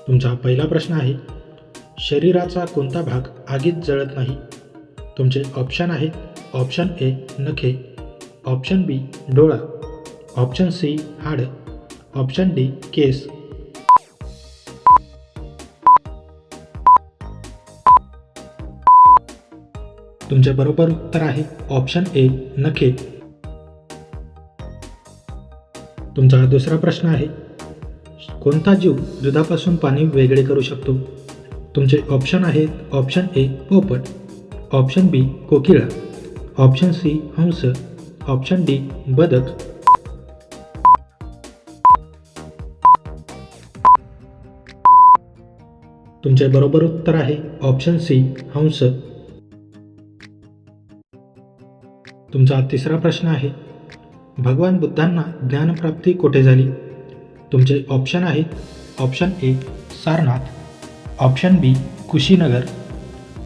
तुमचा पहिला प्रश्न आहे, शरीराचा कोणता भाग आगीत जळत नाही? तुमचे ऑप्शन आहेत ऑप्शन ए नखे, ऑप्शन बी डोळा, ऑप्शन सी हाड, ऑप्शन डी केस. तुमचे बरोबर उत्तर आहे ऑप्शन ए नखे. तुमचा दुसरा प्रश्न आहे, कोणता जीव दुधापासून पाणी वेगळे करू शकतो? तुमचे ऑप्शन आहेत ऑप्शन ए पोपट, ऑप्शन बी कोकिळा, ऑप्शन सी हंस, ऑप्शन डी बदक. तुमचे बरोबर उत्तर आहे ऑप्शन सी हंस. तुमचा तिसरा प्रश्न आहे, भगवान बुद्धांना ज्ञानप्राप्ती कोठे झाली? तुमचे ऑप्शन आहेत option A Sarnath, option B Kushinagar,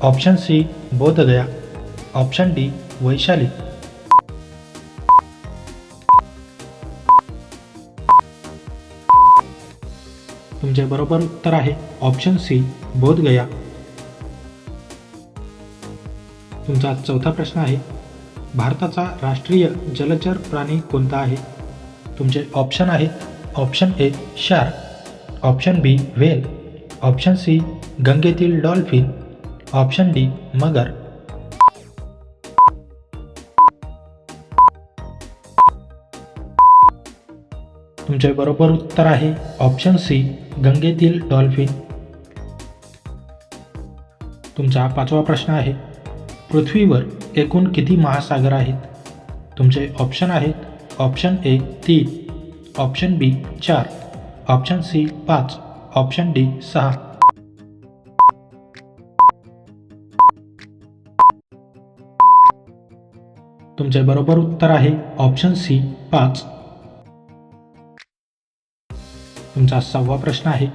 option C Bodhgaya, option D Vaishali. तुमचे बरोबर उत्तर आहे ऑप्शन सी बोधगया. तुमचा चौथा प्रश्न आहे, भारताचा राष्ट्रीय जलचर प्राणी कोणता आहे? तुमचे ऑप्शन आहेत option A shark, option B whale, option C गंगेतील डॉल्फिन, ऑप्शन डी मगर. तुमचे बरोबर उत्तर आहे ऑप्शन सी गंगेतील डॉल्फिन. तुमचा पाचवा प्रश्न आहे, पृथ्वीवर एकूण किती महासागर आहेत? तुमचे ऑप्शन आहेत option A 3, option B 4, option C 5, option D 6. तुमचे बरोबर उत्तर आहे ऑप्शन सी 5. तुमचा सहावा प्रश्न आहे,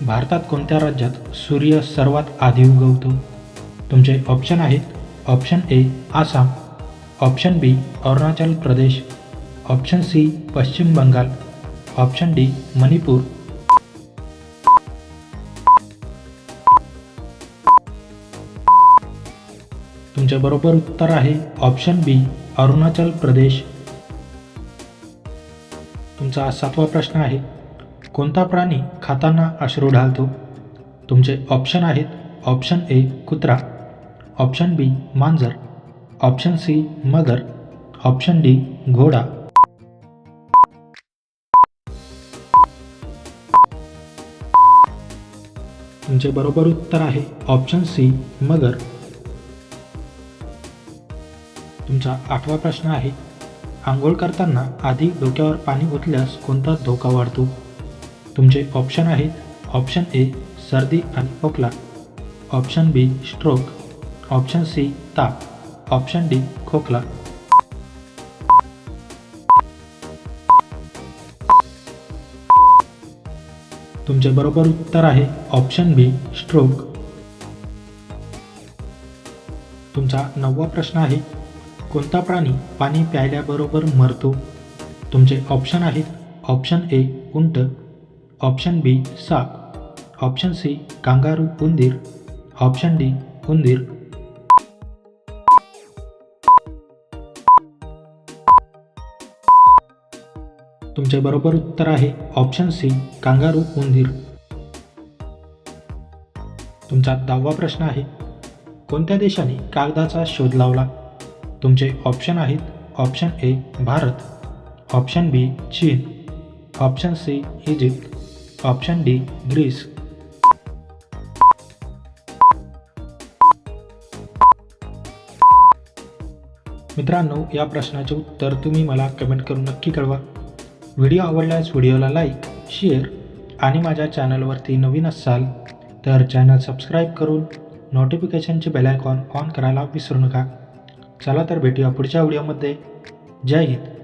भारतात कोणत्या राज्यात सूर्य सर्वात आधी उगवतो? तुमचे ऑप्शन आहेत option A Assam, option B Arunachal Pradesh, option C Paschim Bengal, option D Manipur. तुमचे बरोबर उत्तर आहे ऑप्शन बी अरुणाचल प्रदेश. तुमचा सातवा प्रश्न आहे, कोणता प्राणी खाताना अश्रू ढालतो? तुमचे ऑप्शन आहेत ऑप्शन ए कुत्रा, ऑप्शन बी मांजर, ऑप्शन सी मगर, ऑप्शन डी घोडा. तुमचे बरोबर उत्तर आहे ऑप्शन सी मगर. तुमचा आठवा प्रश्न आहे, आंघोळ करताना आधी डोक्यावर पाणी ओतल्यास कोणता धोका वाढतो? तुमचे ऑप्शन आहेत ऑप्शन ए सर्दी आणि खोकला, ऑप्शन बी स्ट्रोक, ऑप्शन सी ताप, ऑप्शन डी खोकला. तुमचे बरोबर उत्तर आहे ऑप्शन बी स्ट्रोक. तुमचा नववा प्रश्न आहे, कोणता प्राणी पाणी प्यायल्याबरोबर मरतो? तुमचे ऑप्शन आहेत ऑप्शन ए उंट, ऑप्शन बी साप, ऑप्शन सी कांगारू उंदीर, ऑप्शन डी उंदीर. तुमचे बरोबर उत्तर आहे ऑप्शन सी कांगारू उंदीर. तुमचा 10वा प्रश्न आहे, कोणत्या देशाने कागदाचा शोध लावला? तुमचे ऑप्शन आहेत option A Bharat, option B चीन, option C Egypt, option D Greece. मित्रांनो, या प्रश्नाचे उत्तर तुम्ही मला कमेंट करून नक्की कळवा. व्हिडिओ आवडल्यास व्हिडिओला लाईक, शेअर आणि माझ्या चॅनलवरती नवीन असाल तर चॅनल सबस्क्राईब करून नोटिफिकेशनचे बेल आयकॉन ऑन करायला विसरू नका. चला तर भेटूया पुढच्या व्हिडिओमध्ये. जय हिंद.